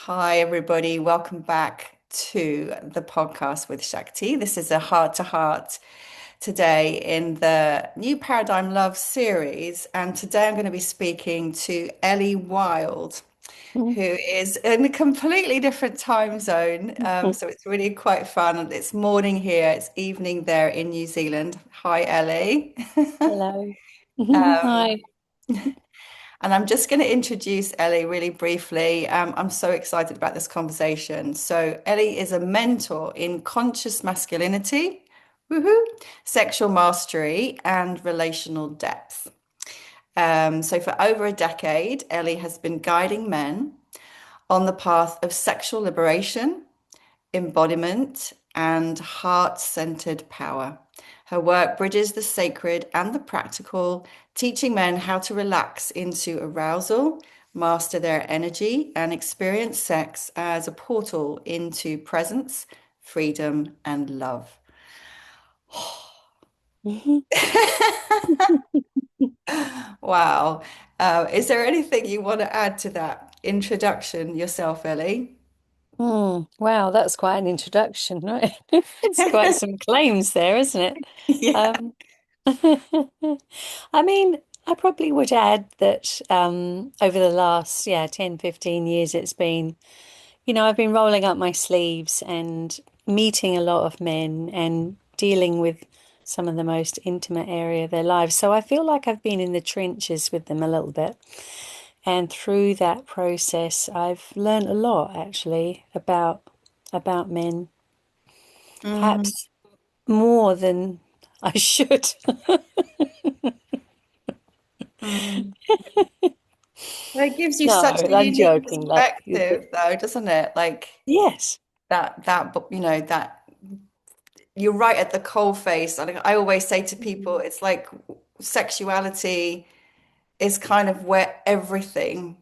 Hi, everybody. Welcome back to the podcast with Shakti. This is a heart to heart today in the New Paradigm Love series. And today I'm going to be speaking to Ellie Wilde, Mm. who is in a completely different time zone. So it's really quite fun. It's morning here, it's evening there in New Zealand. Hi, Ellie. Hello. Um, Hi. And I'm just going to introduce Ellie really briefly. I'm so excited about this conversation. So, Ellie is a mentor in conscious masculinity, woohoo, sexual mastery, and relational depth. So, for over a decade, Ellie has been guiding men on the path of sexual liberation, embodiment, and heart-centered power. Her work bridges the sacred and the practical, teaching men how to relax into arousal, master their energy, and experience sex as a portal into presence, freedom, and love. Mhm. Wow. Is there anything you want to add to that introduction yourself, Ellie? Wow, that's quite an introduction, right? It's quite some claims there, isn't it? Yeah. Um, I mean, I probably would add that over the last, 10, 15 years, it's been, I've been rolling up my sleeves and meeting a lot of men and dealing with some of the most intimate area of their lives. So I feel like I've been in the trenches with them a little bit. And through that process, I've learned a lot actually about men, Mm, perhaps more than I should. mm. Well, it gives you No, such a I'm unique joking. Like, perspective, though, doesn't it? Like yes. that you're right at the coal face. And I always say to people, it's like sexuality is kind of where everything,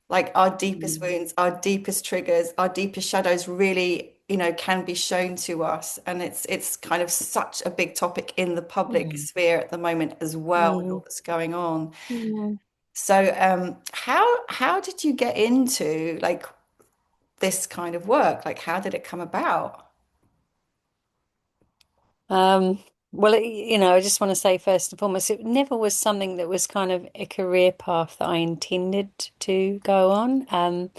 like our deepest Mm, wounds, our deepest triggers, our deepest shadows really, can be shown to us. And it's kind of such a big topic in the public mm, sphere at the moment as well with all mm, that's going on. mm. So, how did you get into like this kind of work? Like, how did it come about? Um, well, I just want to say first and foremost, it never was something that was kind of a career path that I intended to go on.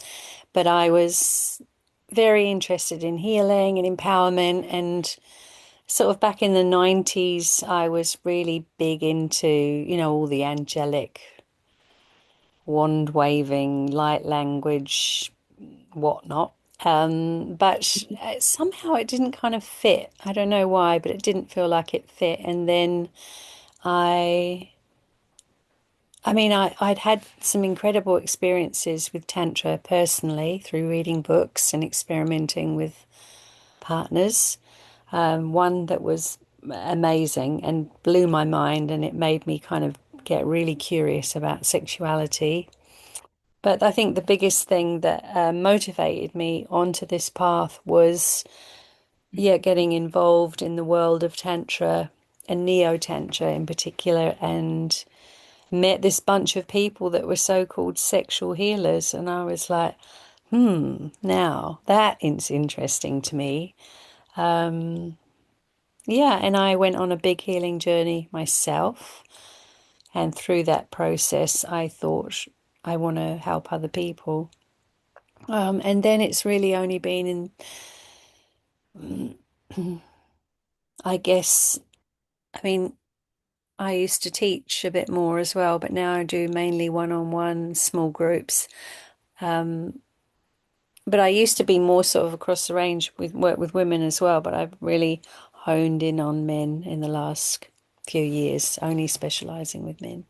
But I was very interested in healing and empowerment. And sort of back in the 90s, I was really big into, all the angelic, wand waving, light language, whatnot. But somehow it didn't kind of fit. I don't know why, but it didn't feel like it fit. And then I, I'd had some incredible experiences with Tantra personally through reading books and experimenting with partners. One that was amazing and blew my mind, and it made me kind of get really curious about sexuality. But I think the biggest thing that motivated me onto this path was, getting involved in the world of Tantra and Neo Tantra in particular, and met this bunch of people that were so-called sexual healers. And I was like, now that is interesting to me. Yeah, and I went on a big healing journey myself. And through that process, I thought I want to help other people. And then it's really only been in, I guess, I mean, I used to teach a bit more as well, but now I do mainly one-on-one small groups. Um, but I used to be more sort of across the range with work with women as well, but I've really honed in on men in the last few years, only specializing with men.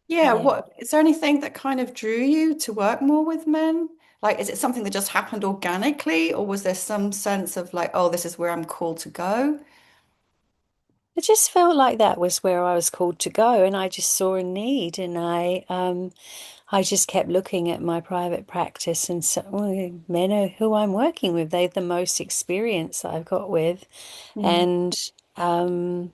Yeah, Yeah. what is there anything that kind of drew you to work more with men? Like, is it something that just happened organically, or was there some sense of like, oh, this is where I'm called to go? I just felt like that was where I was called to go, and I just saw a need, and I just kept looking at my private practice, and so well, men are who I'm working with. They're the most experience that I've got with, Mm. and um,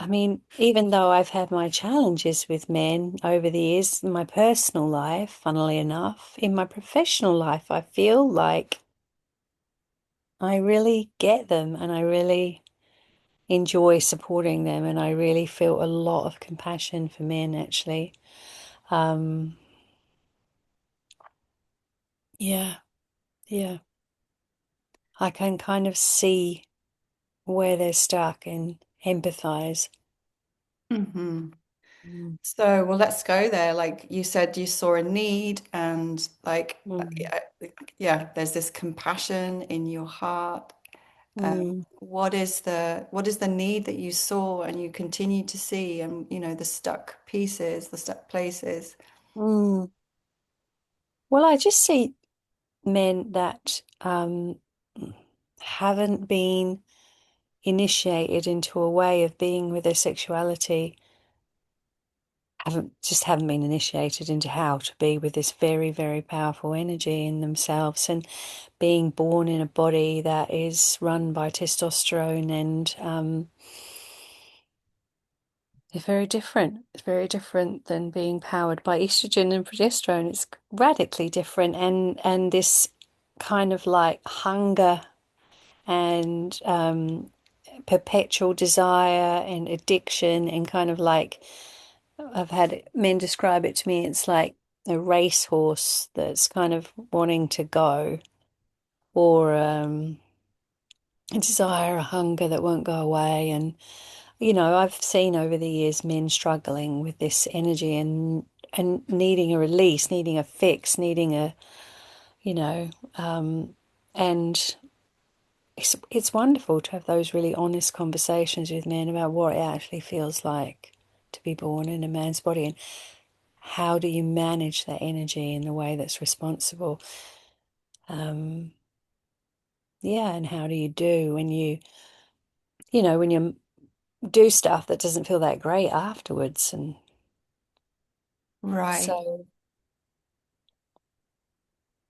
I mean, even though I've had my challenges with men over the years in my personal life, funnily enough, in my professional life, I feel like I really get them and I really enjoy supporting them and I really feel a lot of compassion for men actually. Um, yeah, yeah. I can kind of see where they're stuck and empathize. Hmm. Mm, So, well, let's go there. Like you said, you saw a need, and like, mm, yeah, there's this compassion in your heart. mm, What is the need that you saw and you continue to see, and the stuck pieces, the stuck places. mm. Well, I just see men that haven't been initiated into a way of being with their sexuality, haven't been initiated into how to be with this very, very powerful energy in themselves and being born in a body that is run by testosterone and they're very different. It's very different than being powered by estrogen and progesterone. It's radically different and this kind of like hunger and perpetual desire and addiction and kind of like I've had men describe it to me, it's like a racehorse that's kind of wanting to go or a desire, a hunger that won't go away. And, I've seen over the years men struggling with this energy and needing a release, needing a fix, needing a, you know, um, and it's wonderful to have those really honest conversations with men about what it actually feels like to be born in a man's body and how do you manage that energy in a way that's responsible. Um, yeah, and how do you do when when you do stuff that doesn't feel that great afterwards. And Right. so,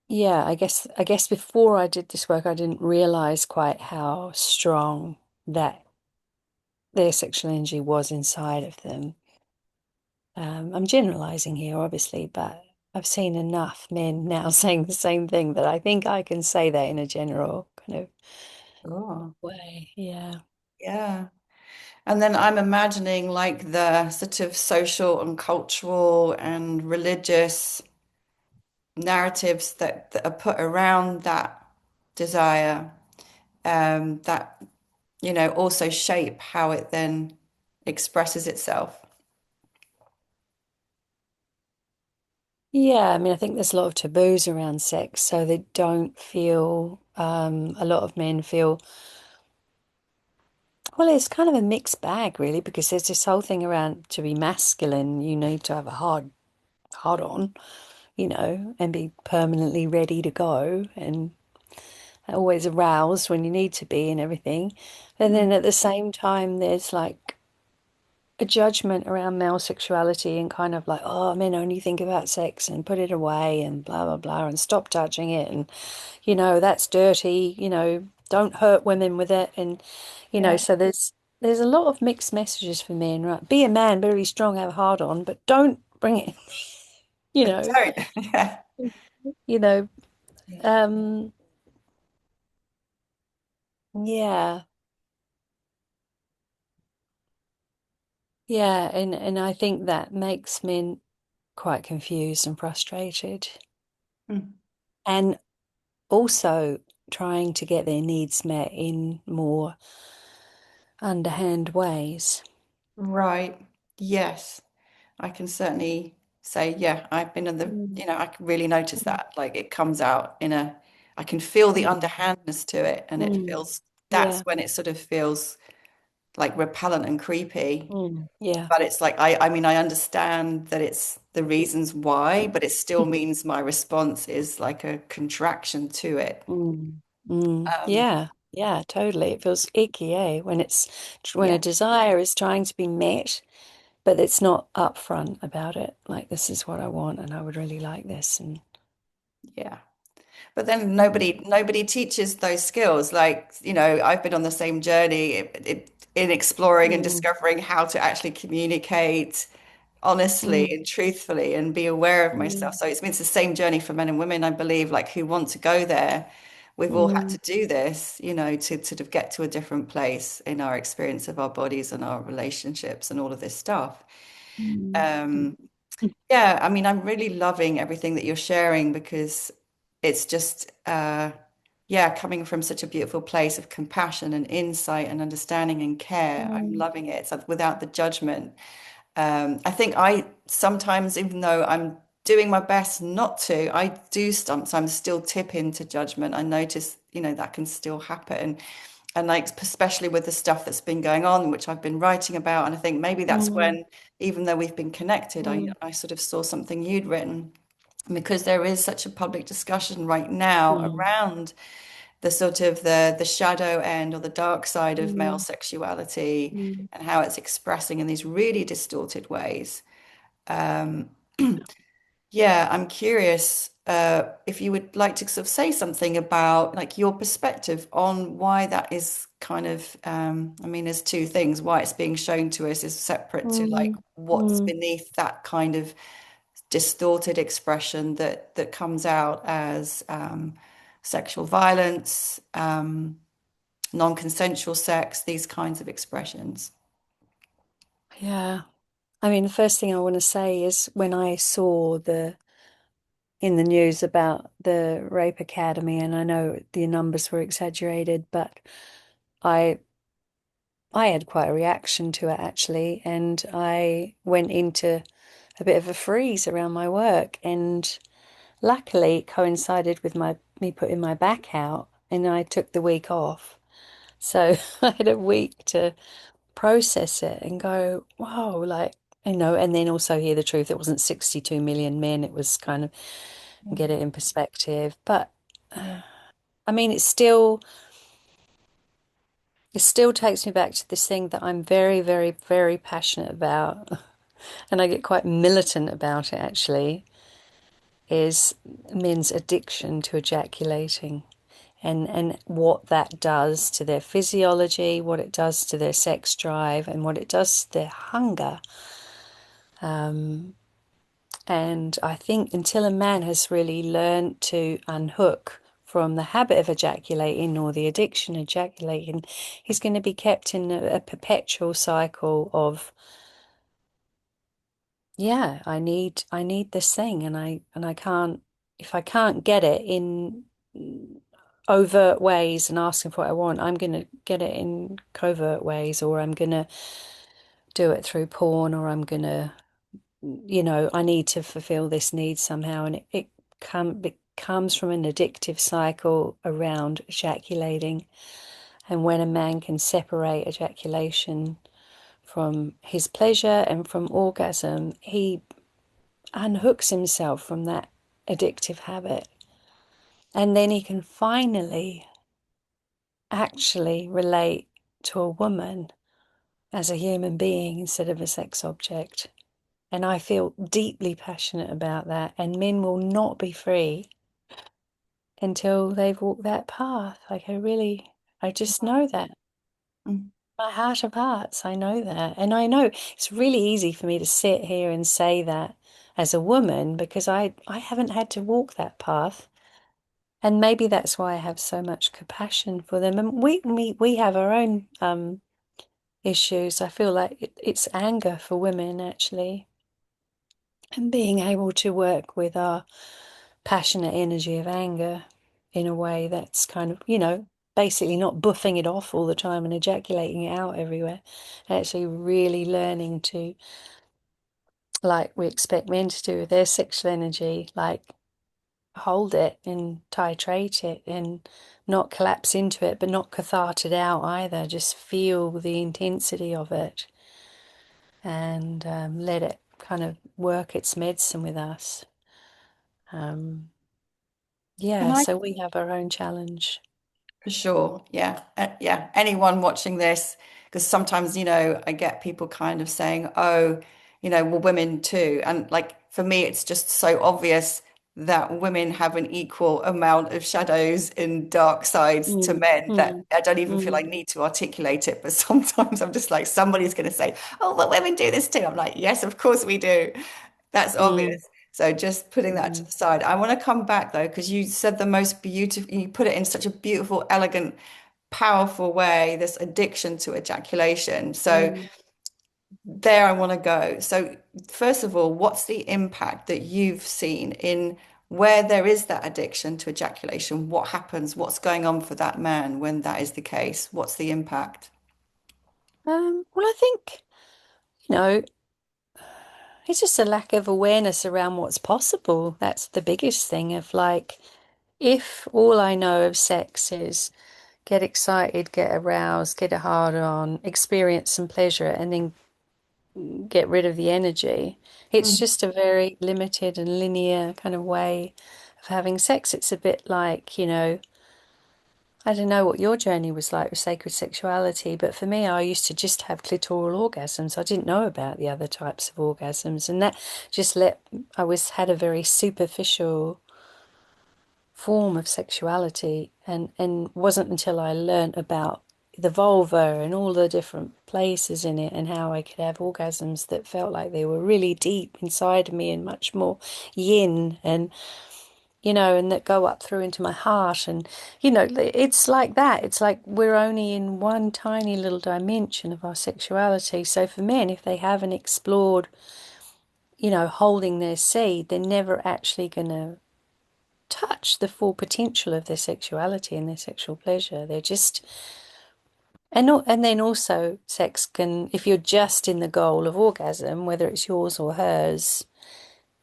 yeah, I guess before I did this work, I didn't realize quite how strong that their sexual energy was inside of them. I'm generalizing here, obviously, but I've seen enough men now saying the same thing that I think I can say that in a general kind of Sure. way. Yeah. Yeah. And then I'm imagining like the sort of social and cultural and religious narratives that are put around that desire, that, also shape how it then expresses itself. Yeah, I mean, I think there's a lot of taboos around sex, so they don't feel, a lot of men feel, well, it's kind of a mixed bag, really, because there's this whole thing around to be masculine, you need to have a hard on, and be permanently ready to go and always aroused when you need to be and everything. And then at the same time, there's like a judgment around male sexuality and kind of like, oh, men only think about sex and put it away and blah, blah, blah, and stop touching it. And, that's dirty, don't hurt women with it. And, Yeah. so there's a lot of mixed messages for men, right? Be a man, be really strong, have a hard on, but don't bring it, you But know, don't. Yeah. you know, um, yeah, yeah. And I think that makes men quite confused and frustrated. Mm. And also trying to get their needs met in more underhand ways. Right. Yes. I can certainly say, yeah, I've been in Mm, I can really notice mm, that. Like it comes out I can feel the mm, underhandness to it, and mm. that's Yeah, when it sort of feels like repellent and creepy. yeah, But it's like, I mean, I understand that it's the reasons why, but it still means my response is like a contraction to it. Um, yeah, yeah, totally. It feels icky, eh? When a yeah, desire is trying to be met, but it's not upfront about it. Like this is what I want, and I would really like this, and yeah. But then nobody teaches those skills. Like, I've been on the same journey in exploring and Mm, discovering how to actually communicate honestly mm, and truthfully and be aware of myself. mm, So it's the same journey for men and women, I believe, like who want to go there. We've all had to mm, do this, to sort of get to a different place in our experience of our bodies and our relationships and all of this stuff. mm. Um, yeah, I mean, I'm really loving everything that you're sharing because it's just, yeah, coming from such a beautiful place of compassion and insight and understanding and care. I'm Mm, loving it. It's like without the judgment. I think I sometimes, even though I'm doing my best not to, I do sometimes still tip into judgment. I notice, that can still happen. And like, especially with the stuff that's been going on, which I've been writing about. And I think maybe that's mm, when, even though we've been connected, mm, I sort of saw something you'd written because there is such a public discussion right now mm, around the sort of the shadow end or the dark side of male mm, sexuality mm. and how it's expressing in these really distorted ways. Yeah, I'm curious if you would like to sort of say something about like your perspective on why that is kind of, I mean, there's two things. Why it's being shown to us is separate to like Mm, what's mm. beneath that kind of distorted expression that comes out as sexual violence, non-consensual sex, these kinds of expressions. Yeah. I mean, the first thing I want to say is when I saw the in the news about the rape academy, and I know the numbers were exaggerated, but I I had quite a reaction to it actually, and I went into a bit of a freeze around my work, and luckily it coincided with my me putting my back out, and I took the week off. So I had a week to process it and go, whoa, like, and then also hear the truth. It wasn't 62 million men. It was kind of get it in perspective. But I mean, it still takes me back to this thing that I'm very, very, very passionate about. And I get quite militant about it actually, is men's addiction to ejaculating. And what that does to their physiology, what it does to their sex drive, and what it does to their hunger. And I think until a man has really learned to unhook from the habit of ejaculating or the addiction of ejaculating, he's going to be kept in a perpetual cycle of, yeah, I need this thing, and I can't, if I can't get it in overt ways and asking for what I want, I'm going to get it in covert ways, or I'm going to do it through porn, or I'm going to, I need to fulfill this need somehow. And it comes from an addictive cycle around ejaculating. And when a man can separate ejaculation from his pleasure and from orgasm, he unhooks himself from that addictive habit. And then he can finally actually relate to a woman as a human being instead of a sex object. And I feel deeply passionate about that. And men will not be free until they've walked that path. Like, I just know that. Mm. My heart of hearts, I know that. And I know it's really easy for me to sit here and say that as a woman because I haven't had to walk that path. And maybe that's why I have so much compassion for them. And we have our own issues. I feel like it's anger for women, actually, and being able to work with our passionate energy of anger in a way that's kind of, basically not buffing it off all the time and ejaculating it out everywhere. Actually, really learning to, like we expect men to do with their sexual energy, like hold it and titrate it and not collapse into it, but not cathart it out either. Just feel the intensity of it and let it kind of work its medicine with us. Um, Can yeah, I so we have our own challenge. For sure. Yeah. Yeah. Anyone watching this, because sometimes, I get people kind of saying, oh, well, women too. And like for me, it's just so obvious that women have an equal amount of shadows and dark sides to mm, men that mm, I don't even feel I mm, need to articulate it. But sometimes I'm just like, somebody's going to say, oh, but women do this too. I'm like, yes, of course we do. That's mm, obvious. So just putting that to mm, the side. I want to come back though, because you said the most beautiful, you put it in such a beautiful, elegant, powerful way, this addiction to ejaculation. So mm. there I want to go. So first of all, what's the impact that you've seen in where there is that addiction to ejaculation? What happens? What's going on for that man when that is the case? What's the impact? Well, I think, you know, it's just a lack of awareness around what's possible. That's the biggest thing of like, if all I know of sex is get excited, get aroused, get a hard on, experience some pleasure, and then get rid of the energy. It's Mm. just a very limited and linear kind of way of having sex. It's a bit like, I don't know what your journey was like with sacred sexuality, but for me, I used to just have clitoral orgasms. I didn't know about the other types of orgasms, and that just had a very superficial form of sexuality, and wasn't until I learnt about the vulva and all the different places in it and how I could have orgasms that felt like they were really deep inside of me and much more yin and that go up through into my heart it's like that. It's like we're only in one tiny little dimension of our sexuality. So for men, if they haven't explored, holding their seed, they're never actually going to touch the full potential of their sexuality and their sexual pleasure. They're just and then also sex can, if you're just in the goal of orgasm, whether it's yours or hers,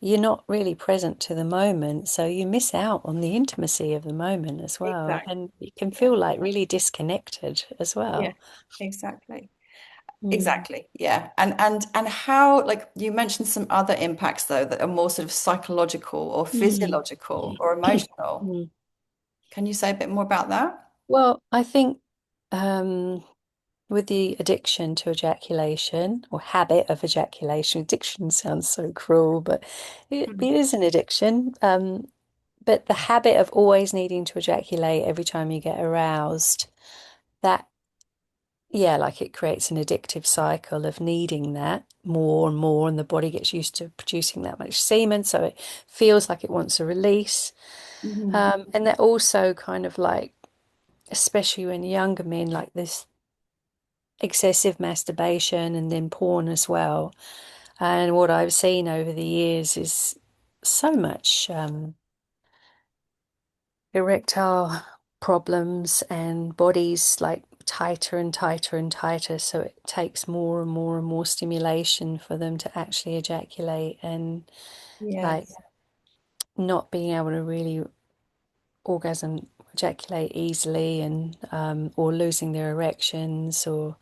you're not really present to the moment, so you miss out on the intimacy of the moment as well, Exactly. and you can Yeah. feel like really disconnected as Yeah. well. Exactly. Mm. Exactly. Yeah. And how, like you mentioned some other impacts though that are more sort of psychological or Mm. physiological or emotional. Mm. Can you say a bit more about that? Well, I think um, with the addiction to ejaculation or habit of ejaculation, addiction sounds so cruel, but it is an addiction. But the habit of always needing to ejaculate every time you get aroused, that, yeah, like it creates an addictive cycle of needing that more and more, and the body gets used to producing that much semen, so it feels like it wants a release. Mhm. And that also kind of like, especially when younger men, like this excessive masturbation and then porn as well. And what I've seen over the years is so much erectile problems and bodies like tighter and tighter and tighter. So it takes more and more and more stimulation for them to actually ejaculate and like Yes. not being able to really ejaculate easily and or losing their erections or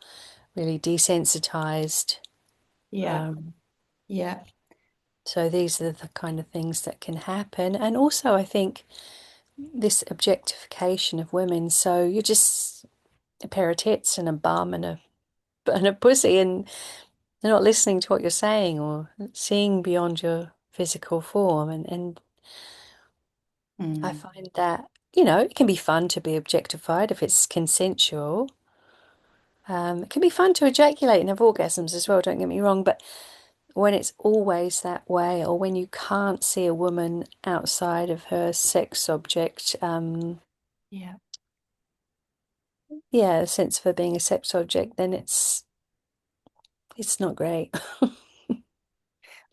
really desensitized. Yeah. Um, Yeah. so these are the kind of things that can happen. And also, I think this objectification of women. So you're just a pair of tits and a bum and a pussy, and they're not listening to what you're saying or seeing beyond your physical form. And I Mm. find that, it can be fun to be objectified if it's consensual. It can be fun to ejaculate and have orgasms as well, don't get me wrong, but when it's always that way, or when you can't see a woman outside of her sex object, Yeah. yeah, a sense of her being a sex object, then it's not great,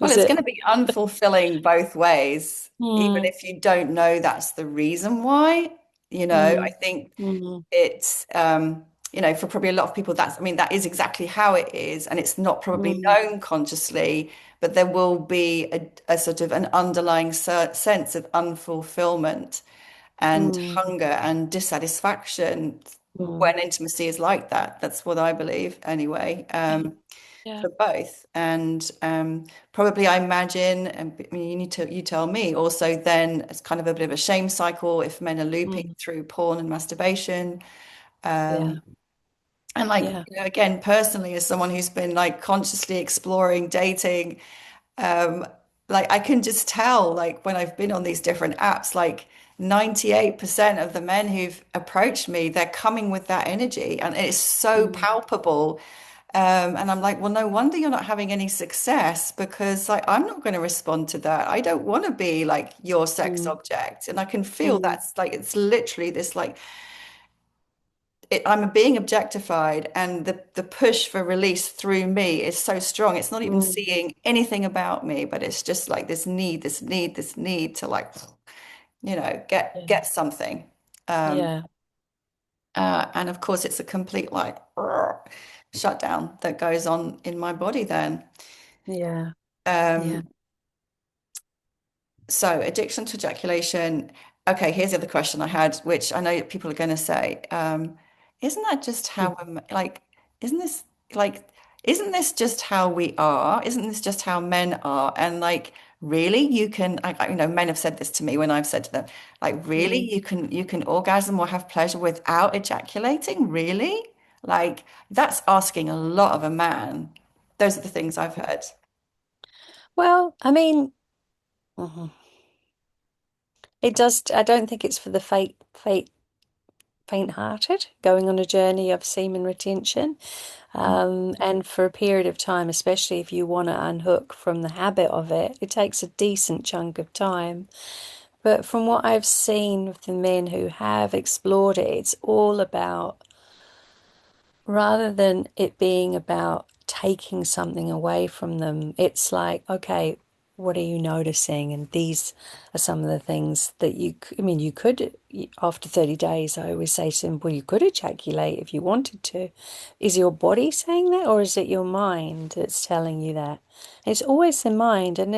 Well, is it's going it? to be unfulfilling both ways, even Mm, if you don't know that's the reason why. I mm, think mm, it's, for probably a lot of people, I mean, that is exactly how it is. And it's not probably mm, known consciously, but there will be a sort of an underlying sense of unfulfillment and mm, hunger and dissatisfaction mm. when intimacy is like that. That's what I believe anyway. Yeah, yeah. For both. And probably I imagine, and I mean, you tell me also then it's kind of a bit of a shame cycle if men are looping Mm, through porn and masturbation. yeah, And like, yeah. again, personally, as someone who's been like consciously exploring dating, um, like I can just tell, like when I've been on these different apps, like 98% of the men who've approached me, they're coming with that energy and it's so Mm, palpable. And I'm like, well, no wonder you're not having any success because like I'm not going to respond to that. I don't want to be like your sex mm, object. And I can feel mm, that's like it's literally this like I'm being objectified and the push for release through me is so strong. It's not even mm. seeing anything about me, but it's just like this need to like, Yeah. get something. Um, Yeah. and of course, it's a complete like shutdown that goes on in my body then. Yeah. Yeah. Um, So, addiction to ejaculation. Okay, here's the other question I had, which I know people are going to say, isn't that just how we're like, isn't this like, isn't this just how we are? Isn't this just how men are? And like, really, you can, men have said this to me when I've said to them, like, really, Mm. you can orgasm or have pleasure without ejaculating? Really? Like, that's asking a lot of a man. Those are the things I've heard. Well, I mean, mhm. It does. I don't think it's for the faint-hearted going on a journey of semen retention. And for a period of time, especially if you want to unhook from the habit of it, it takes a decent chunk of time. But from what I've seen with the men who have explored it, it's all about rather than it being about taking something away from them, it's like, okay, what are you noticing? And these are some of the things that I mean, you could, after 30 days, I always say to them, well, you could ejaculate if you wanted to. Is your body saying that, or is it your mind that's telling you that? It's always the mind. And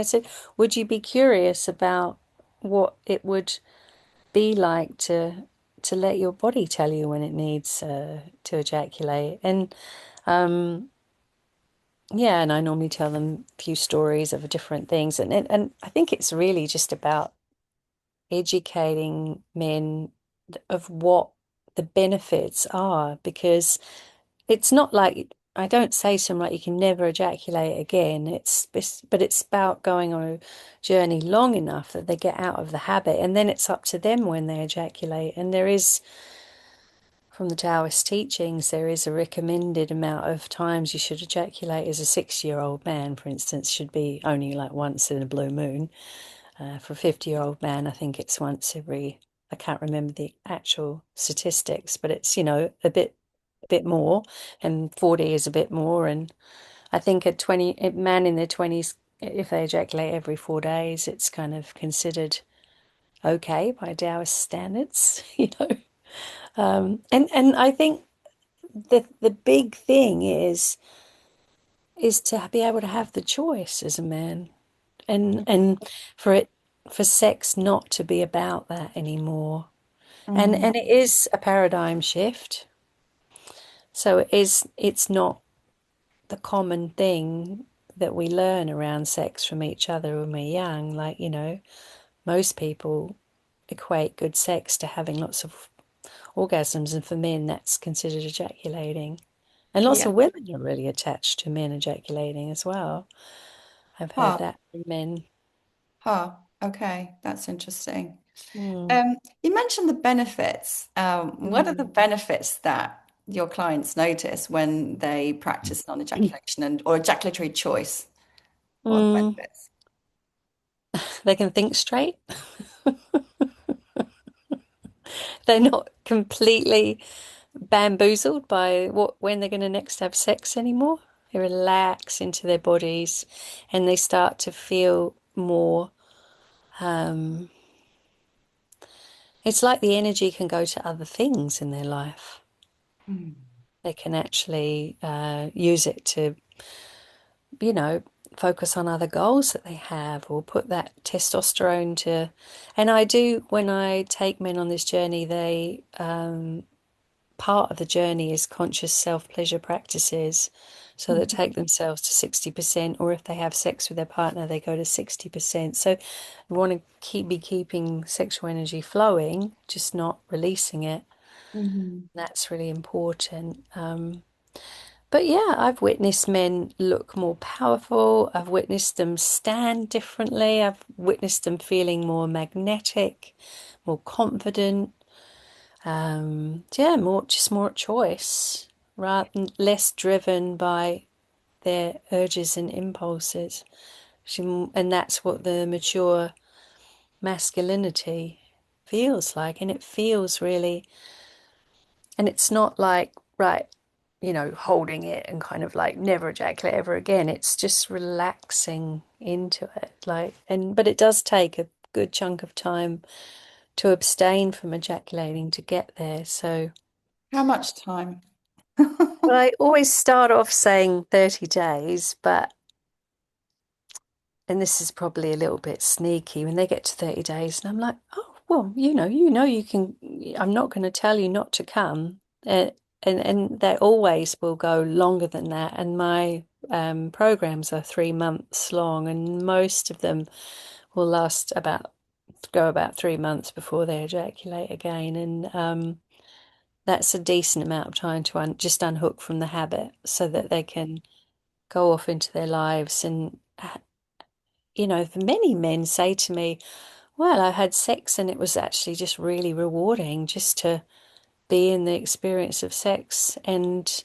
would you be curious about what it would be like to let your body tell you when it needs to ejaculate. And yeah, and I normally tell them a few stories of different things, and I think it's really just about educating men of what the benefits are, because it's not like I don't say to them like you can never ejaculate again. But it's about going on a journey long enough that they get out of the habit, and then it's up to them when they ejaculate. And there is from the Taoist teachings, there is a recommended amount of times you should ejaculate as a 60-year-old man, for instance, should be only like once in a blue moon. For a 50-year-old man, I think it's once every, I can't remember the actual statistics, but it's, a bit more, and 40 is a bit more. And I think a man in their 20s, if they ejaculate every 4 days, it's kind of considered okay by Taoist standards, and I think the big thing is to be able to have the choice as a man, and for it for sex not to be about that anymore. And Mm, it is a paradigm shift. So it's not the common thing that we learn around sex from each other when we're young. Like, most people equate good sex to having lots of orgasms, and for men that's considered ejaculating. And lots yeah. of women are really attached to men ejaculating as well. I've heard Huh. that from men. Huh. Okay, that's interesting. Mm. You mentioned the benefits. What are the Mm. benefits that your clients notice when they practice non-ejaculation and or ejaculatory choice? What are the Mm. benefits? They can think straight. They're not completely bamboozled by when they're going to next have sex anymore. They relax into their bodies and they start to feel more. Um, it's like the energy can go to other things in their life. Mm. They can actually use it to, you know, focus on other goals that they have or put that testosterone to. And I do, when I take men on this journey, part of the journey is conscious self-pleasure practices. So they take themselves to 60%, or if they have sex with their partner, they go to 60%. So we want to be keeping sexual energy flowing, just not releasing it. Mhm. That's really important. But yeah, I've witnessed men look more powerful. I've witnessed them stand differently. I've witnessed them feeling more magnetic, more confident. Yeah, more choice, rather less driven by their urges and impulses. And that's what the mature masculinity feels like. And it feels really, and it's not like, right, holding it and kind of like never ejaculate ever again. It's just relaxing into it. But it does take a good chunk of time to abstain from ejaculating to get there. So, How much time? well, I always start off saying 30 days, but and this is probably a little bit sneaky when they get to 30 days and I'm like, oh, well, you can, I'm not going to tell you not to come. And they always will go longer than that. And my programs are 3 months long, and most of them will go about 3 months before they ejaculate again. And that's a decent amount of time to just unhook from the habit so that they can go off into their lives. And many men say to me, well, I had sex and it was actually just really rewarding just to be in the experience of sex and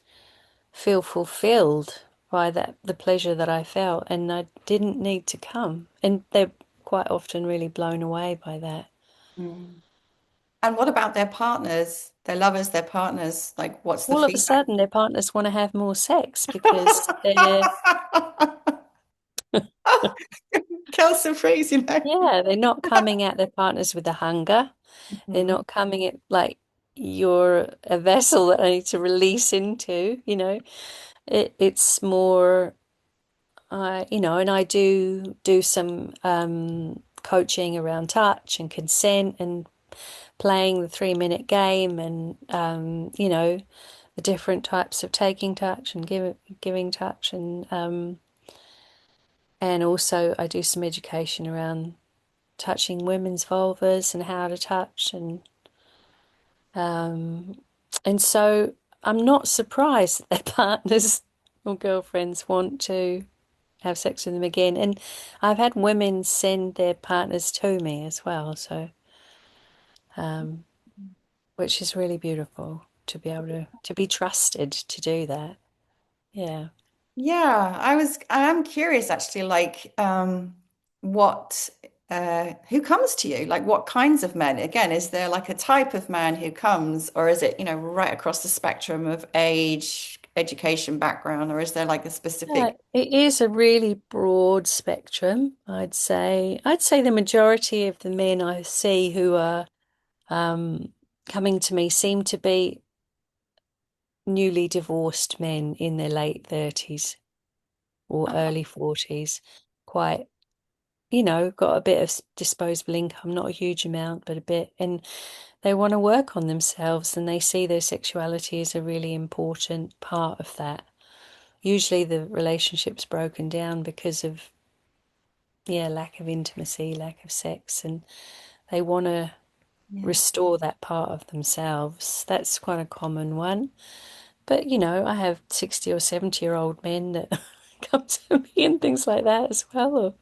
feel fulfilled by the pleasure that I felt, and I didn't need to come. And they're quite often really blown away by that. Mm. And what about their partners, their lovers, their partners? Like, what's the All of a feedback? sudden, their partners want to have more sex because they're, Kelso Freeze, you know. yeah, they're not coming at their partners with the hunger. They're Mhm. not coming at like you're a vessel that I need to release into, it's more and I do some coaching around touch and consent and playing the 3 minute game and the different types of taking touch and giving touch and also I do some education around touching women's vulvas and how to touch Um, and so I'm not surprised that their partners or girlfriends want to have sex with them again. And I've had women send their partners to me as well, so um, which is really beautiful to be able to be trusted to do that. Yeah. Yeah, I am curious actually, like, what, who comes to you? Like, what kinds of men? Again, is there like a type of man who comes, or is it, right across the spectrum of age, education, background, or is there like a Yeah, specific? it is a really broad spectrum, I'd say. I'd say the majority of the men I see who are um, coming to me seem to be newly divorced men in their late 30s or early 40s, quite, got a bit of disposable income, not a huge amount, but a bit. And they want to work on themselves and they see their sexuality as a really important part of that. Usually the relationship's broken down because of, yeah, lack of intimacy, lack of sex, and they want to Yeah. restore that part of themselves. That's quite a common one. But, I have 60 or 70-year-old men that come to me and things like that as well. Or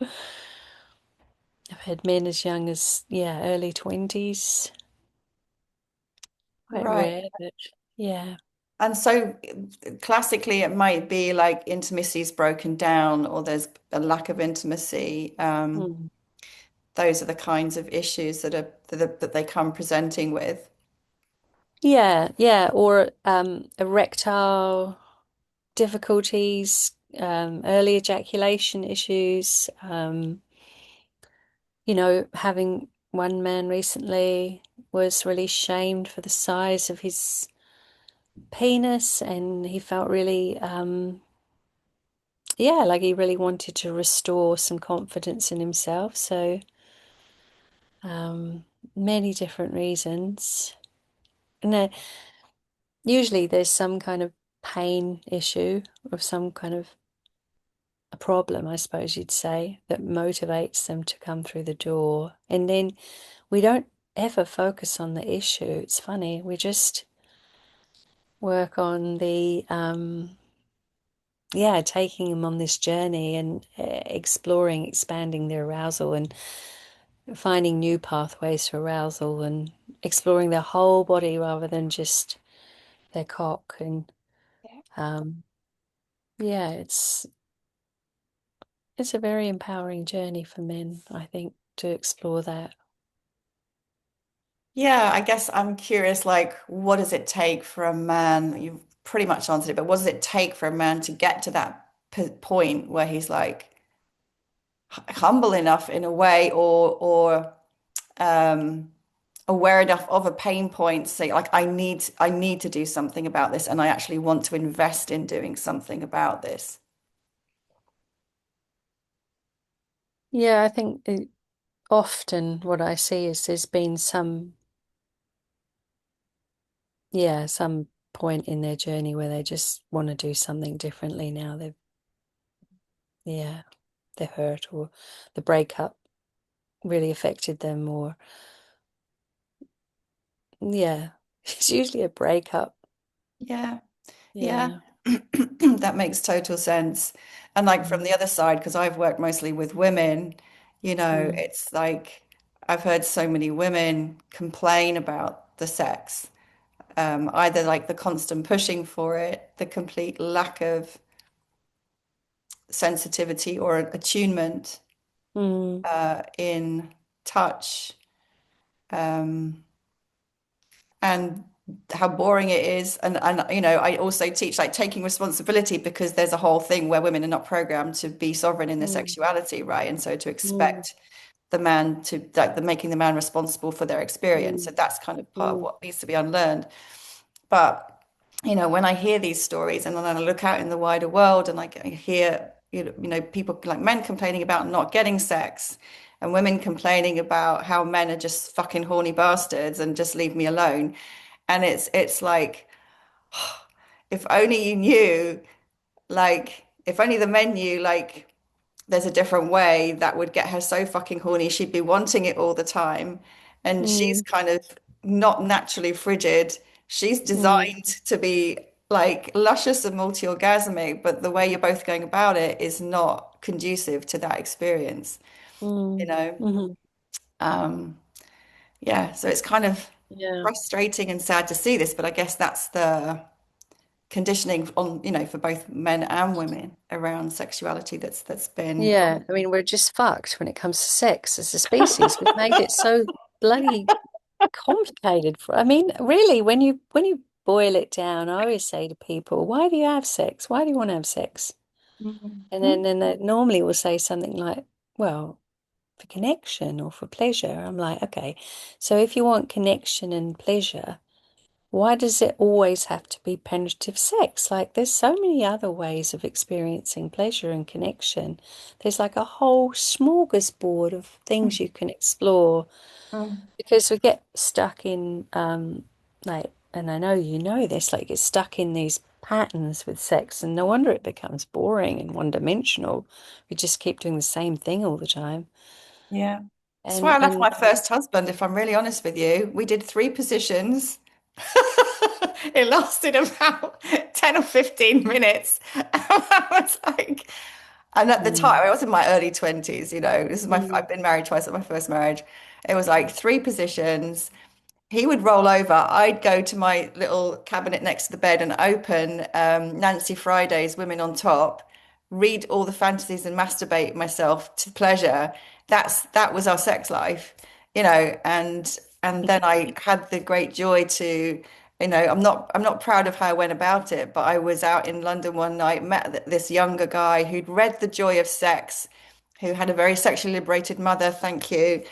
I've had men as young as, yeah, early 20s. Quite Right. rare, but yeah. And so classically, it might be like intimacy's broken down or there's a lack of intimacy. Mm. Those are the kinds of issues that they come presenting with. Yeah, yeah. Or erectile difficulties, early ejaculation issues. Having one man recently was really shamed for the size of his penis, and he felt really, yeah, like he really wanted to restore some confidence in himself. So, um, many different reasons. And usually there's some kind of pain issue or some kind of a problem, I suppose you'd say, that motivates them to come through the door. And then we don't ever focus on the issue. It's funny, we just work on the yeah, taking them on this journey and exploring, expanding their arousal and finding new pathways for arousal and exploring their whole body rather than just their cock. And um, yeah, it's a very empowering journey for men, I think, to explore that. Yeah, I guess I'm curious, like, what does it take for a man? You've pretty much answered it, but what does it take for a man to get to that p point where he's like humble enough in a way, or um, aware enough of a pain point to say, like, I need to do something about this, and I actually want to invest in doing something about this. Yeah, I think often what I see is there's been some point in their journey where they just want to do something differently now. Yeah, they're hurt or the breakup really affected them, or yeah, it's usually a breakup. Yeah. Yeah, Yeah. that makes total sense. And like from the Mm, other side, because I've worked mostly with women, mm, it's like I've heard so many women complain about the sex, either like the constant pushing for it, the complete lack of sensitivity or attunement mm, in touch, um, and how boring it is. And I also teach like taking responsibility because there's a whole thing where women are not programmed to be sovereign in their mm, sexuality, right? And so to mm, expect the man to like the making the man responsible for their experience. So mm, that's kind of part of mm, what needs to be unlearned. But when I hear these stories and then I look out in the wider world and like I hear, people like men complaining about not getting sex and women complaining about how men are just fucking horny bastards and just leave me alone. And it's like, if only you knew, like, if only the men knew, like, there's a different way that would get her so fucking horny. She'd be wanting it all the time. And she's mm, kind of not naturally frigid. She's mm, designed to be like luscious and multi-orgasmic, but the way you're both going about it is not conducive to that experience, you mm, know? mhm. Um, yeah, so it's kind of Yeah. frustrating and sad to see this, but I guess that's the conditioning on, for both men and women around sexuality that's been. Yeah. I mean, we're just fucked when it comes to sex as a species. We've made it so bloody complicated I mean, really, when you boil it down, I always say to people, why do you have sex? Why do you want to have sex? And Mhm. then they normally will say something like, well, for connection or for pleasure. I'm like, okay, so if you want connection and pleasure, why does it always have to be penetrative sex? Like, there's so many other ways of experiencing pleasure and connection. There's like a whole smorgasbord of things you can explore Mm. because we get stuck in, like, and I know you know this, like, get stuck in these patterns with sex, and no wonder it becomes boring and one-dimensional. We just keep doing the same thing all the time. Yeah. That's why And I left my first husband, if I'm really honest with you. We did three positions. It lasted about 10 or 15 minutes. I was like, and at the time, mm, I was in my early 20s, this is mm, I've been married twice at my first marriage. It was like three positions. He would roll over. I'd go to my little cabinet next to the bed and open Nancy Friday's Women on Top, read all the fantasies and masturbate myself to pleasure. That was our sex life, and then I had the great joy to, I'm not proud of how I went about it, but I was out in London one night, met this younger guy who'd read The Joy of Sex, who had a very sexually liberated mother, thank you,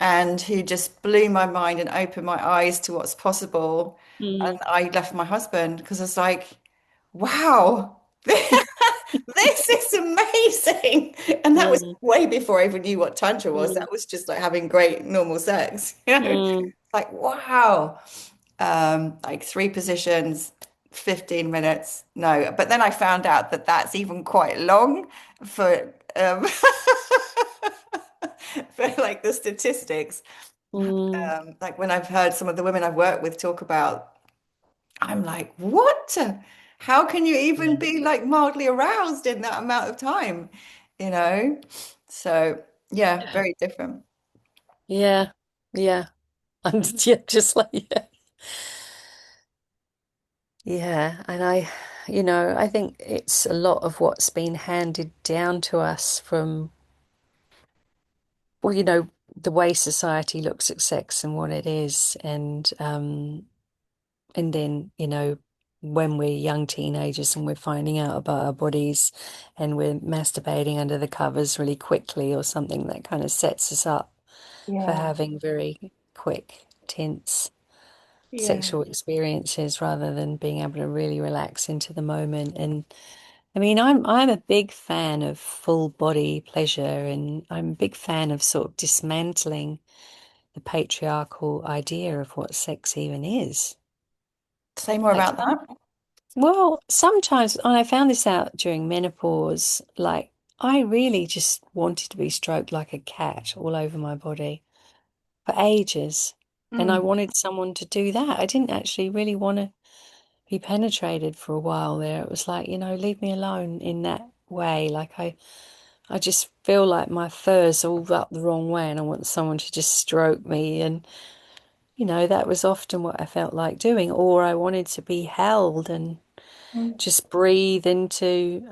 and who just blew my mind and opened my eyes to what's possible. And mm, I left my husband because I was like, wow, this is amazing. And that was mm, way before I even knew what Tantra was. mm, That was just like having great normal sex, mm, Like, wow. Like three positions, 15 minutes. No, but then I found out that that's even quite long for for like the statistics. mm, Like when I've heard some of the women I've worked with talk about, I'm like, what? How can you even Yeah. be like mildly aroused in that amount of time? You know? So, yeah, very different. Yeah. Yeah. I'm yeah, just like yeah. Yeah. And I think it's a lot of what's been handed down to us from, well, the way society looks at sex and what it is. And then, when we're young teenagers and we're finding out about our bodies and we're masturbating under the covers really quickly or something that kind of sets us up for Yeah. having very quick, tense Yeah. sexual experiences rather than being able to really relax into the moment. And I mean, I'm a big fan of full body pleasure, and I'm a big fan of sort of dismantling the patriarchal idea of what sex even is. Say more Like about that. well, sometimes and I found this out during menopause, like I really just wanted to be stroked like a cat all over my body for ages. And I Mm, wanted someone to do that. I didn't actually really want to be penetrated for a while there. It was like, leave me alone in that way. Like I just feel like my fur's all up the wrong way and I want someone to just stroke me. And, that was often what I felt like doing. Or I wanted to be held and mm, just breathe into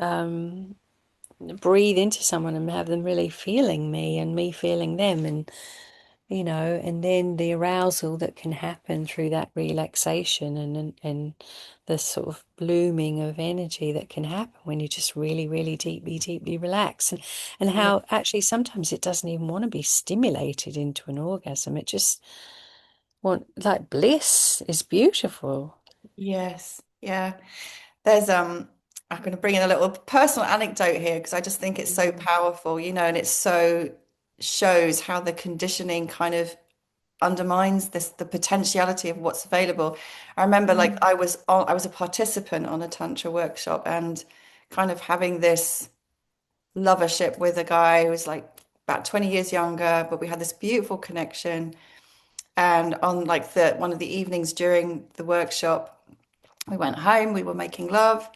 someone and have them really feeling me and me feeling them and then the arousal that can happen through that relaxation and the sort of blooming of energy that can happen when you just really really deeply deeply relax and yeah. how actually sometimes it doesn't even want to be stimulated into an orgasm. It just want like bliss is beautiful. Yes. Yeah. There's I'm going to bring in a little personal anecdote here because I just think it's so Mm. powerful, and it's so shows how the conditioning kind of undermines the potentiality of what's available. I remember like Mm. I was a participant on a tantra workshop and kind of having this lovership with a guy who was like about 20 years younger, but we had this beautiful connection. And on like the one of the evenings during the workshop, we went home, we were making love,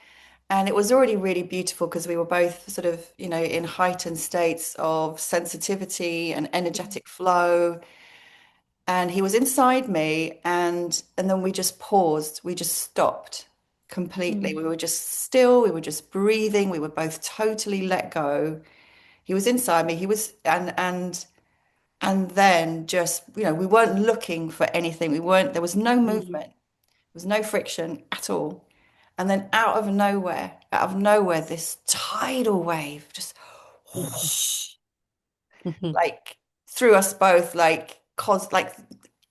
and it was already really beautiful because we were both sort of, in heightened states of sensitivity and energetic flow. And he was inside me, and then we just paused. We just stopped completely. Mm. We were just still, we were just breathing, we were both totally let go. He was inside me. He was and then just, we weren't looking for anything. We weren't, there was no Mm. movement. There was no friction at all. And then out of nowhere, this tidal wave just Mhm. Mhm. like threw us both like cause like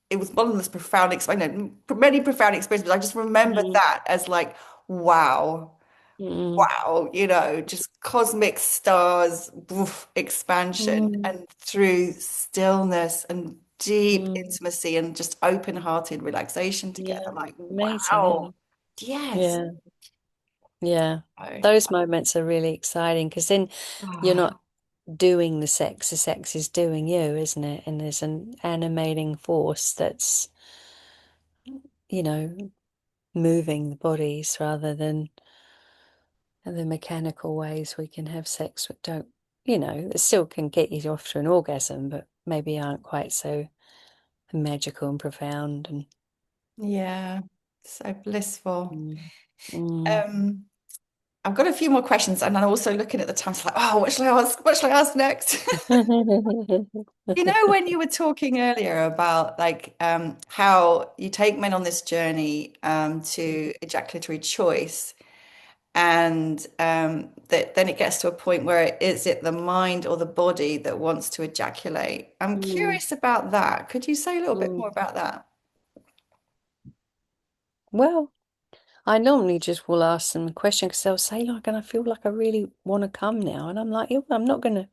it was one of the most profound experiences, many profound experiences, but I just remember Mhm. that as like, wow, Mm. wow, just cosmic stars, woof, expansion, Mm. and through stillness and deep Mm. intimacy and just open-hearted relaxation together. Yeah, Like, amazing, isn't wow, it? yes. Yeah, yeah. Oh, Those moments are really exciting because then you're not doing the sex is doing you, isn't it? And there's an animating force that's, you know, moving the bodies rather than the mechanical ways we can have sex that don't, it still can get you off to an orgasm, but maybe aren't quite so magical and profound and yeah, so blissful. mm, mm. Um, I've got a few more questions, and I'm also looking at the time. It's like, oh, what shall I ask? What shall I ask next? When you were talking earlier about like how you take men on this journey to ejaculatory choice, and that then it gets to a point where is it the mind or the body that wants to ejaculate? I'm Mm, curious about that. Could you say a little bit mm. more about that? Well, I normally just will ask them a question because they'll say, like, and I feel like I really want to come now. And I'm like, yeah, well, I'm not going to,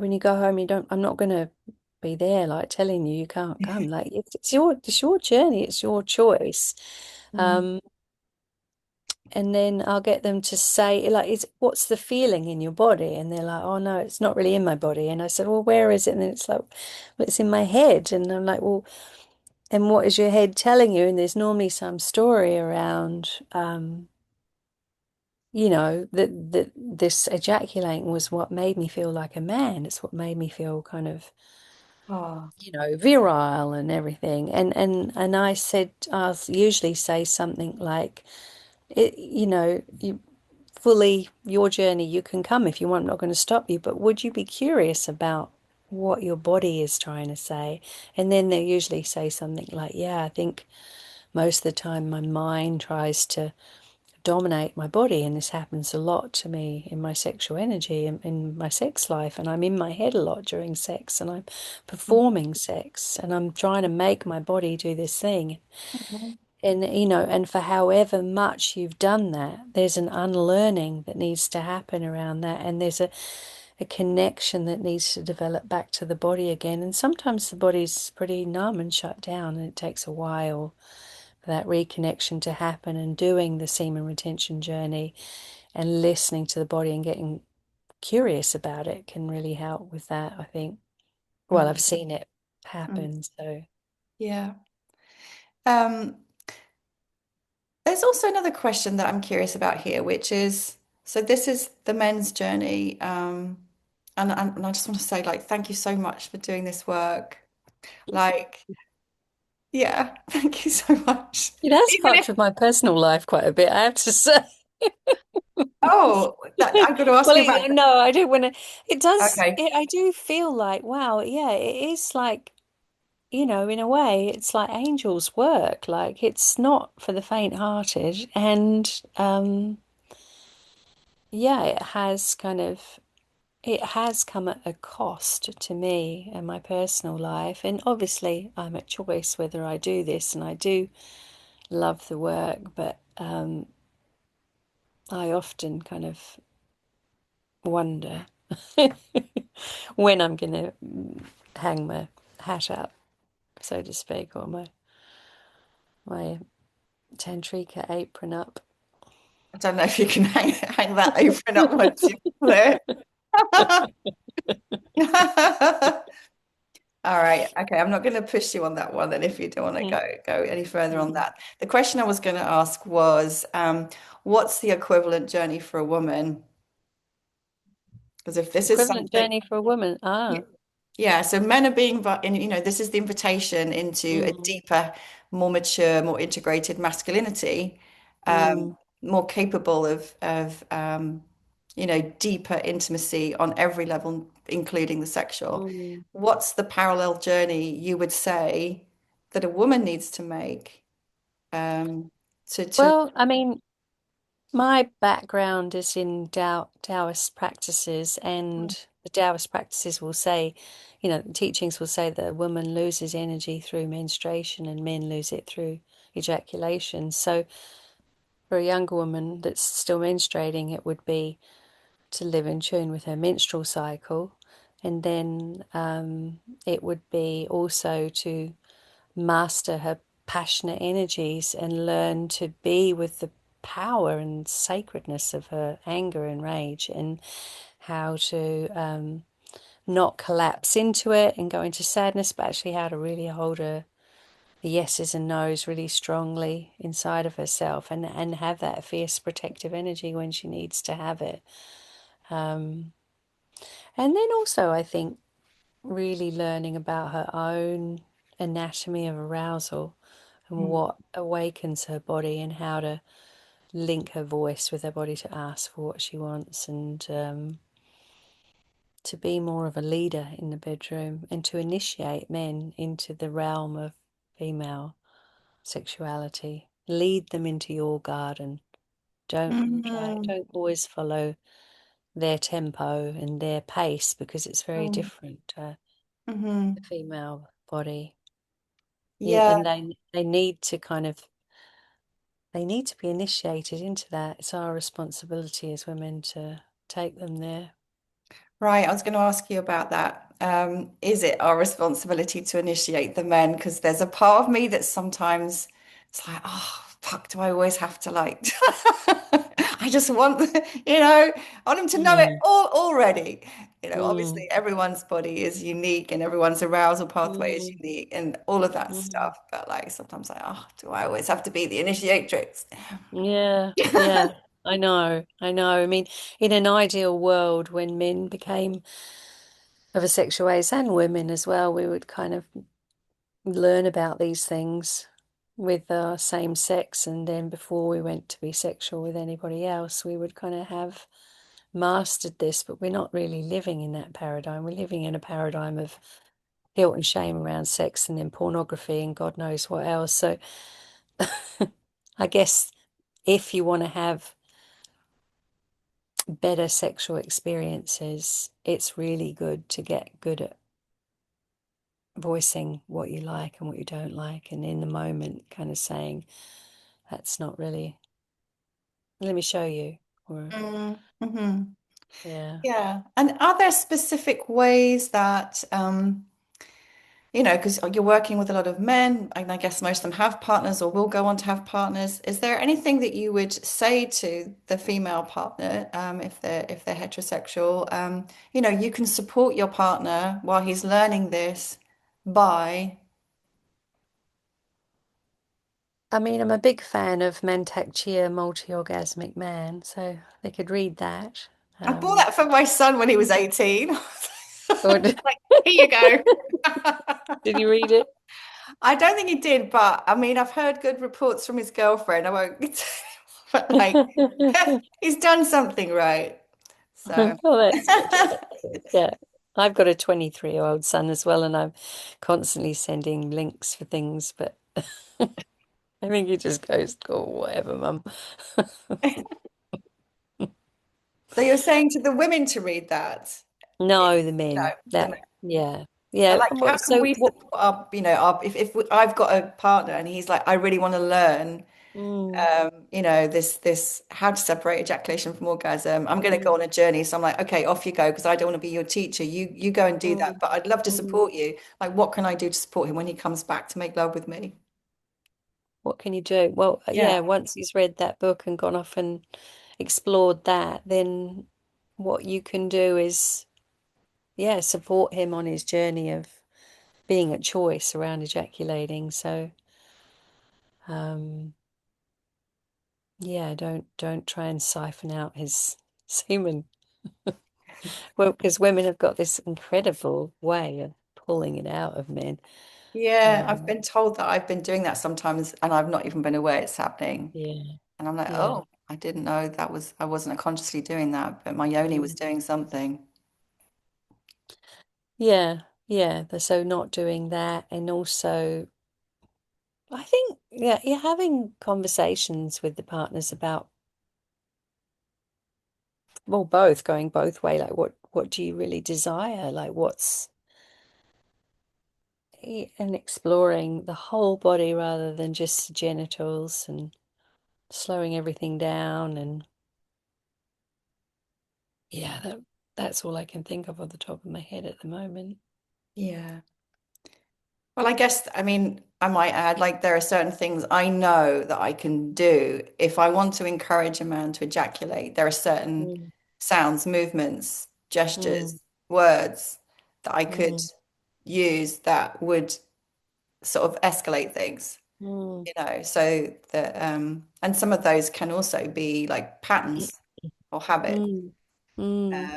when you go home, I'm not going to be there, like, telling you you can't come. Like, it's your journey, it's your choice. Mm, Um, and then I'll get them to say, like, what's the feeling in your body? And they're like, oh, no, it's not really in my body. And I said, well, where is it? And then it's like, well, it's in my head. And I'm like, well, and what is your head telling you? And there's normally some story around, that this ejaculating was what made me feel like a man. It's what made me feel kind of, Oh. virile and everything. And I said, I'll usually say something like, you fully your journey, you can come if you want, I'm not going to stop you, but would you be curious about what your body is trying to say? And then they usually say something like, yeah, I think most of the time my mind tries to dominate my body, and this happens a lot to me in my sexual energy and in my sex life, and I'm in my head a lot during sex, and I'm performing sex, and I'm trying to make my body do this thing. Mhm. And and for however much you've done that, there's an unlearning that needs to happen around that, and there's a connection that needs to develop back to the body again. And sometimes the body's pretty numb and shut down, and it takes a while for that reconnection to happen. And doing the semen retention journey and listening to the body and getting curious about it can really help with that, I think. Well, Mhm. I've seen it Mhm. happen, so. Yeah. Um, there's also another question that I'm curious about here, which is, so this is the men's journey. And I just want to say, like, thank you so much for doing this work. Like, yeah, thank you so much. It has Even fucked if, with my personal life quite a bit, I have to say. oh, that, I'm going to ask Well, you about, no, I do want to. It does. okay. I do feel like, wow, yeah, it is like, in a way, it's like angels' work. Like it's not for the faint-hearted, and yeah, it has come at a cost to me and my personal life, and obviously, I'm at choice whether I do this, and I do love the work, but I often kind of wonder when I'm going to hang my hat up, so to speak, or my tantrika apron up. I don't know if you can hang that apron up once you've clear. All right. Okay. I'm not going to push you on that one then if you don't want to Mm, go any further on mm. that. The question I was going to ask was, what's the equivalent journey for a woman? Because if this is Equivalent something, journey for a woman. Ah, yeah, so men are being, this is the invitation into a mm, deeper, more mature, more integrated masculinity, mm, more capable of deeper intimacy on every level, including the sexual. mm. What's the parallel journey you would say that a woman needs to make um, to Well, I mean, my background is in Taoist practices, and the Taoist practices will say, the teachings will say that a woman loses energy through menstruation and men lose it through ejaculation. So, for a younger woman that's still menstruating, it would be to live in tune with her menstrual cycle. And then it would be also to master her passionate energies and learn to be with the power and sacredness of her anger and rage, and how to not collapse into it and go into sadness, but actually how to really hold her the yeses and nos really strongly inside of herself, and have that fierce protective energy when she needs to have it. Um, and then also, I think, really learning about her own anatomy of arousal and Mm, what awakens her body, and how to link her voice with her body to ask for what she wants, and to be more of a leader in the bedroom, and to initiate men into the realm of female sexuality. Lead them into your garden. mm, Don't always follow their tempo and their pace, because it's very mm, different, the mhm. female body. Yeah. And they need to they need to be initiated into that. It's our responsibility as women to take them there. Right, I was going to ask you about that. Is it our responsibility to initiate the men? Because there's a part of me that sometimes it's like, oh, fuck, do I always have to like? I just want, I want him to know it Mm, all already. mm, Obviously everyone's body is unique and everyone's arousal pathway is mm, unique and all of that mm. stuff. But like sometimes like, oh, do I always have to be the initiatrix? Yeah, yeah. I know, I know. I mean, in an ideal world, when men became of a sexual age and women as well, we would kind of learn about these things with our same sex, and then before we went to be sexual with anybody else, we would kind of have mastered this, but we're not really living in that paradigm. We're living in a paradigm of guilt and shame around sex and then pornography and God knows what else. So I guess if you want to have better sexual experiences, it's really good to get good at voicing what you like and what you don't like, and in the moment, kind of saying, that's not really, let me show you. Or, Mm-hmm. yeah. Yeah. And are there specific ways that, because you're working with a lot of men, and I guess most of them have partners or will go on to have partners. Is there anything that you would say to the female partner, if they're heterosexual? You can support your partner while he's learning this by. I mean, I'm a big fan of Mantak Chia, Multi-Orgasmic Man, so they could read that. I bought Um, that for my son when he was 18. or Like, here you go. did you read it? I don't think he did, but I mean, I've heard good reports from his girlfriend. I won't, but like, he's done something right. So, Oh, that's good. That's good. Yeah. I've got a 23-year-old son as well, and I'm constantly sending links for things, but I think he just goes, oh, whatever, mum. so you're saying to the women to read that? No, the No, men. the That, men. yeah. And Yeah. like, how can So we what? support if I've got a partner and he's like, I really want to learn, Mm, this how to separate ejaculation from orgasm. I'm going to go mm, on a journey. So I'm like, okay, off you go because I don't want to be your teacher. You go and do that. mm, But I'd love to mm. support you. Like, what can I do to support him when he comes back to make love with me? What can you do? Well, Yeah. yeah, once he's read that book and gone off and explored that, then what you can do is, yeah, support him on his journey of being a choice around ejaculating. So, um, yeah, don't try and siphon out his semen. Well, because women have got this incredible way of pulling it out of men. Yeah, I've Um, been told that I've been doing that sometimes and I've not even been aware it's happening. yeah, And I'm like, yeah, oh, I didn't know I wasn't consciously doing that, but my yoni was mm, doing something. yeah, yeah. So not doing that, and also, I think, yeah, you're having conversations with the partners about, well, both going both way. Like, what do you really desire? Like, and exploring the whole body rather than just genitals, and slowing everything down. And yeah, that's all I can think of off the top of my head at the moment. Yeah. Well, I guess, I mean, I might add, like, there are certain things I know that I can do. If I want to encourage a man to ejaculate, there are certain Mm, sounds, movements, mm, gestures, words that I could mm, use that would sort of escalate things, mm, so that, and some of those can also be like patterns or habits, mm, mm.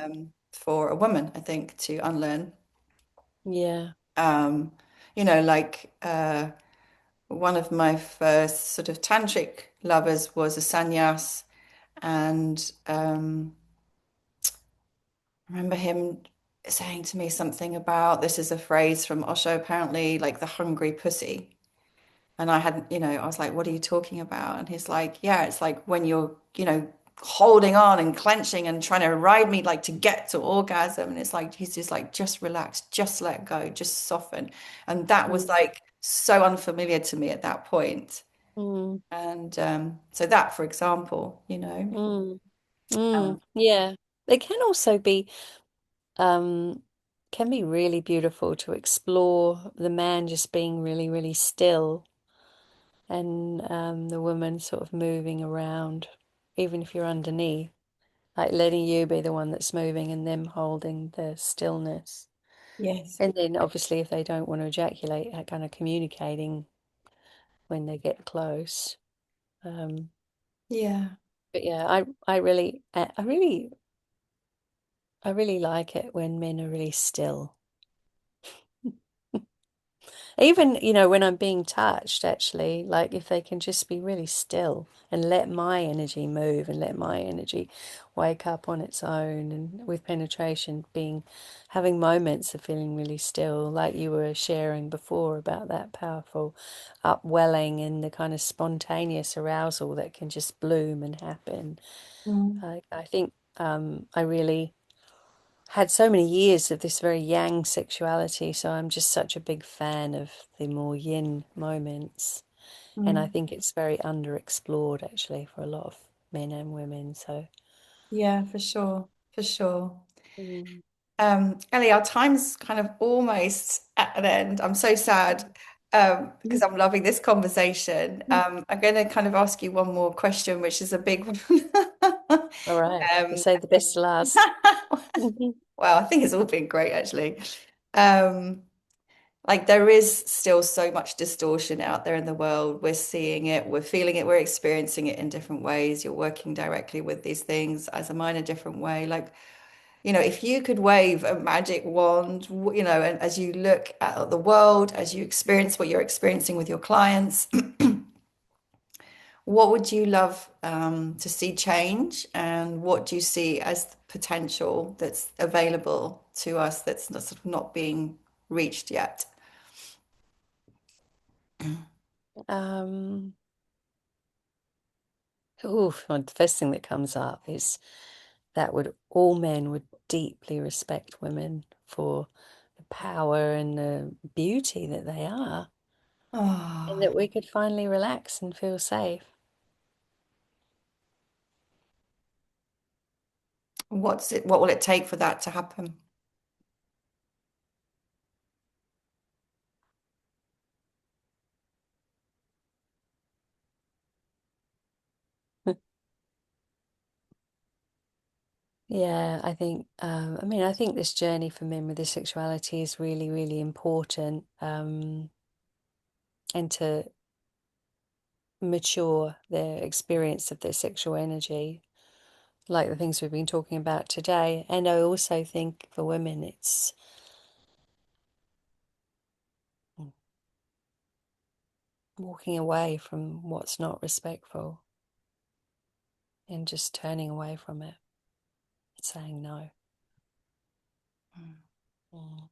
for a woman, I think, to unlearn. Yeah. Um, like, one of my first sort of tantric lovers was a sannyas, and I remember him saying to me something about this is a phrase from Osho, apparently, like the hungry pussy. And I hadn't, I was like, what are you talking about? And he's like, yeah, it's like when you're, holding on and clenching and trying to ride me like to get to orgasm. And it's like, he's just like, just relax, just let go, just soften. And that was Mm, like so unfamiliar to me at that point. mm, And so that, for example, mm, um, yeah. They can also be um can be really beautiful to explore the man just being really, really still, and the woman sort of moving around, even if you're underneath, like letting you be the one that's moving and them holding the stillness. yes. And then obviously if they don't want to ejaculate, that kind of communicating when they get close. Um, Yeah. But yeah, I really like it when men are really still. Even, when I'm being touched, actually, like if they can just be really still and let my energy move and let my energy wake up on its own, and with penetration having moments of feeling really still, like you were sharing before about that powerful upwelling and the kind of spontaneous arousal that can just bloom and happen. Mm. I think I really had so many years of this very yang sexuality, so I'm just such a big fan of the more yin moments. And I Mm. think it's very underexplored actually for a lot of men and women. So, Yeah, for sure. For sure. mm, Ellie, our time's kind of almost at an end. I'm so sad because I'm loving this conversation. I'm going to kind of ask you one more question, which is a big one. all right, we'll Um, save the best to last. well, I think it's all been great actually. Um, like there is still so much distortion out there in the world. We're seeing it, we're feeling it, we're experiencing it in different ways. You're working directly with these things, as am I, in a different way. Like, if you could wave a magic wand, and as you look at the world, as you experience what you're experiencing with your clients, what would you love to see change? And what do you see as the potential that's available to us that's not, sort of not being reached yet? Um, the first thing that comes up is that would all men would deeply respect women for the power and the beauty that they are, and Oh, that we could finally relax and feel safe. what will it take for that to happen? Yeah, I think this journey for men with their sexuality is really, really important, and to mature their experience of their sexual energy, like the things we've been talking about today. And I also think for women, it's walking away from what's not respectful and just turning away from it, saying no. Mm.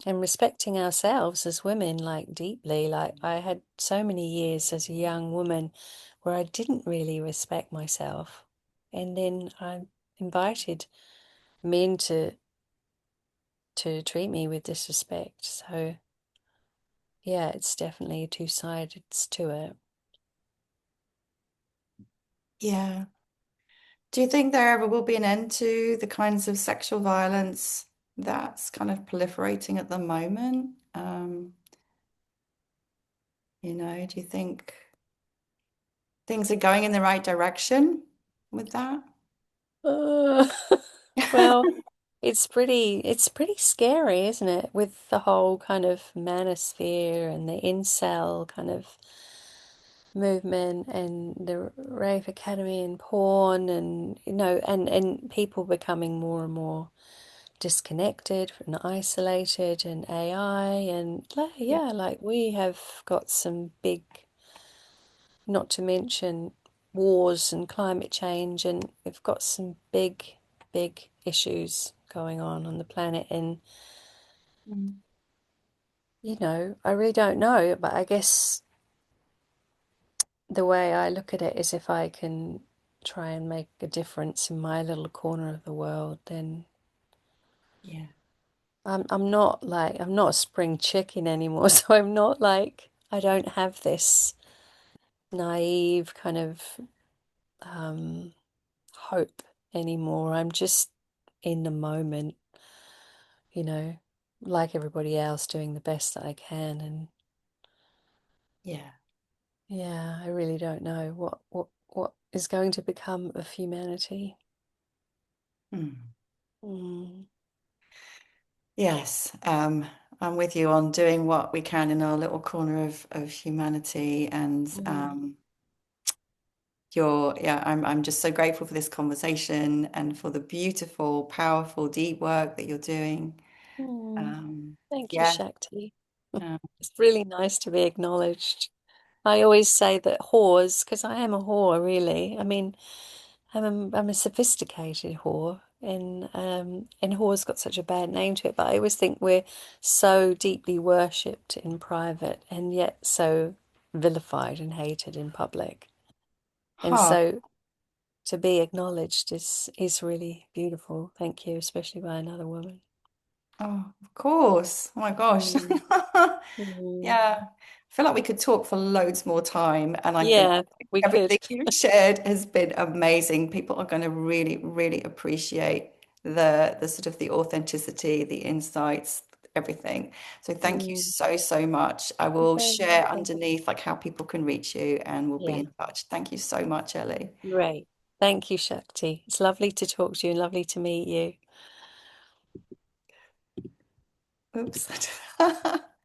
And respecting ourselves as women, like deeply. Like I had so many years as a young woman where I didn't really respect myself. And then I invited men to treat me with disrespect. So yeah, it's definitely two sides to it. Yeah. Do you think there ever will be an end to the kinds of sexual violence that's kind of proliferating at the moment? Do you think things are going in the right direction with that? Uh, well, it's pretty scary, isn't it? With the whole kind of manosphere and the incel kind of movement and the rave academy and porn, and and people becoming more and more disconnected and isolated, and AI, and Yeah. yeah, like we have got some big, not to mention wars and climate change, and we've got some big issues going on the planet. And Mm. I really don't know, but I guess the way I look at it is if I can try and make a difference in my little corner of the world, then Yeah. I'm not a spring chicken anymore. So I'm not like, I don't have this naive kind of um, hope anymore. I'm just in the moment, you know, like everybody else, doing the best that I can. And Yeah. yeah, I really don't know what is going to become of humanity. Mm. Mm. Yes. I'm with you on doing what we can in our little corner of humanity. And Mm. yeah, I'm just so grateful for this conversation and for the beautiful, powerful, deep work that you're doing. Mm. Um, Thank you, yeah. Shakti. uh, It's really nice to be acknowledged. I always say that whores, because I am a whore, really. I mean, I'm a sophisticated whore, and whore's got such a bad name to it. But I always think we're so deeply worshipped in private, and yet so vilified and hated in public. And huh. so to be acknowledged is really beautiful. Thank you, especially by another woman. Oh, of course. Oh my gosh. Mm. Mm. Yeah. I feel like we could talk for loads more time. And I think Yeah, we could. everything you've shared has been amazing. People are going to really, really appreciate the sort of the authenticity, the insights, everything. So thank you Mm. so, so much. I You're will very share welcome. underneath like how people can reach you and we'll be Yeah, in touch. Thank you so much, Ellie. great. Thank you, Shakti. It's lovely to talk to you and lovely to meet you. Oops.